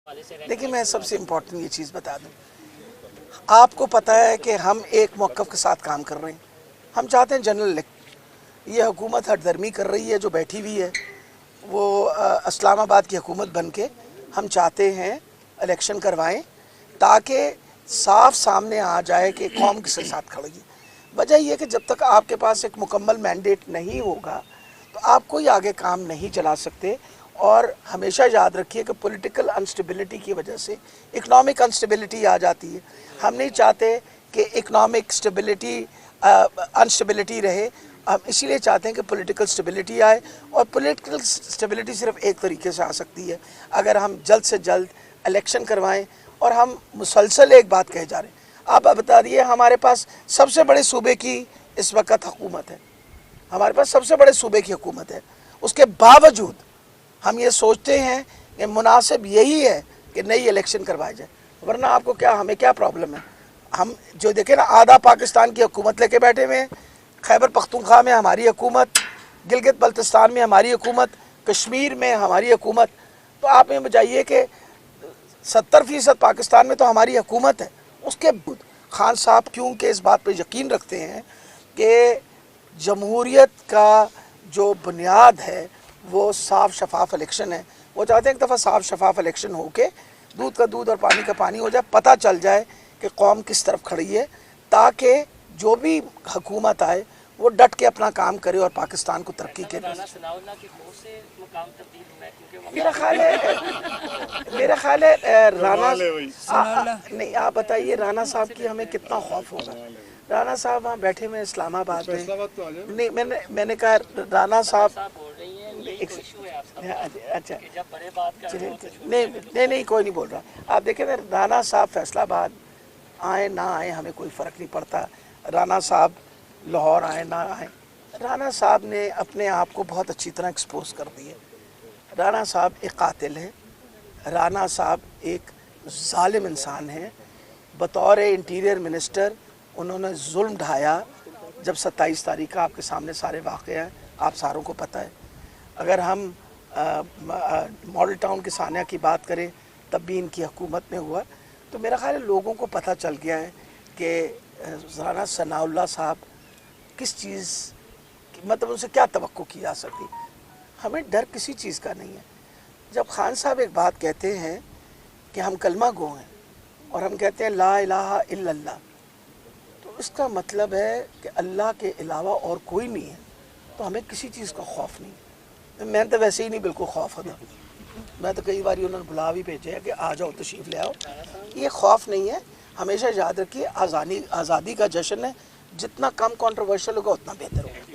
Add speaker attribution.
Speaker 1: देखिए, मैं सबसे इम्पोर्टेंट ये चीज़ बता दूं, आपको पता है कि हम एक मौक़िफ़ के साथ काम कर रहे हैं। हम चाहते हैं जनरल इलेक्शन। ये हुकूमत हठधर्मी कर रही है जो बैठी हुई है, वो इस्लामाबाद की हुकूमत बन के हम चाहते हैं इलेक्शन करवाएं ताकि साफ सामने आ जाए कि कौम किसके साथ खड़ी है। वजह यह है कि जब तक आपके पास एक मुकम्मल मैंडेट नहीं होगा तो आप कोई आगे काम नहीं चला सकते। और हमेशा याद रखिए कि पॉलिटिकल अनस्टेबिलिटी की वजह से इकनॉमिक अनस्टेबिलिटी आ जाती है। हम नहीं चाहते कि इकनॉमिक स्टेबिलिटी अनस्टेबिलिटी रहे। हम इसीलिए चाहते हैं कि पॉलिटिकल स्टेबिलिटी आए, और पॉलिटिकल स्टेबिलिटी सिर्फ एक तरीके से आ सकती है अगर हम जल्द से जल्द इलेक्शन करवाएं। और हम मुसलसल एक बात कहे जा रहे हैं, आप बता दिए, हमारे पास सबसे बड़े सूबे की इस वक्त हुकूमत है, हमारे पास सबसे बड़े सूबे की हुकूमत है। उसके बावजूद हम ये सोचते हैं कि मुनासिब यही है कि नई इलेक्शन करवाई जाए, वरना आपको क्या, हमें क्या प्रॉब्लम है। हम जो देखें ना, आधा पाकिस्तान की हुकूमत लेके बैठे हुए हैं। खैबर पख्तूनख्वा में हमारी हुकूमत, गिलगित बल्तिस्तान में हमारी हुकूमत, कश्मीर में हमारी हुकूमत। तो आप ये बताइए कि 70% पाकिस्तान में तो हमारी हुकूमत है। उसके बाद खान साहब क्योंकि इस बात पर यकीन रखते हैं कि जमहूरियत का जो बुनियाद है वो साफ़ शफाफ इलेक्शन है। वो चाहते हैं एक दफ़ा साफ़ शफाफ इलेक्शन हो के दूध का दूध और पानी का पानी हो जाए, पता चल जाए कि कौम किस तरफ खड़ी है, ताकि जो भी हुकूमत आए वो डट के अपना काम करे और पाकिस्तान को तरक्की के। मेरा ख्याल है राना नहीं, आप बताइए राना साहब की हमें कितना खौफ होगा। राना साहब वहाँ बैठे हुए इस्लामाबाद में। नहीं, मैंने कहा राना साहब, अच्छा नहीं कोई नहीं बोल रहा। आप देखें ना, राना साहब फैसलाबाद आए ना आए हमें कोई फ़र्क नहीं पड़ता। राना साहब लाहौर आए ना आए, राना साहब ने अपने आप को बहुत अच्छी तरह एक्सपोज कर दिए। राना साहब एक कातिल है, राना साहब एक जालिम इंसान है। बतौर इंटीरियर मिनिस्टर उन्होंने जुल्म ढाया। जब 27 तारीख का आपके सामने सारे वाक़े हैं, आप सारों को पता है। अगर हम मॉडल टाउन के सानिया की बात करें, तब भी इनकी हुकूमत में हुआ। तो मेरा ख्याल है लोगों को पता चल गया है कि राना सनाउल्लाह साहब किस चीज़, मतलब उनसे क्या तवक्को की जा सकती। हमें डर किसी चीज़ का नहीं है। जब खान साहब एक बात कहते हैं कि हम कलमा गो हैं और हम कहते हैं ला इलाहा इल्लल्लाह, तो इसका मतलब है कि अल्लाह के अलावा और कोई नहीं है, तो हमें किसी चीज़ का खौफ नहीं। मैं तो वैसे ही नहीं बिल्कुल खौफ होता। मैं तो कई बार उन्होंने बुला भी भेजे है कि आ जाओ, तशरीफ़ ले आओ। ये खौफ नहीं है। हमेशा याद रखिए, आज़ादी का जश्न है, जितना कम कंट्रोवर्शियल होगा उतना बेहतर होगा।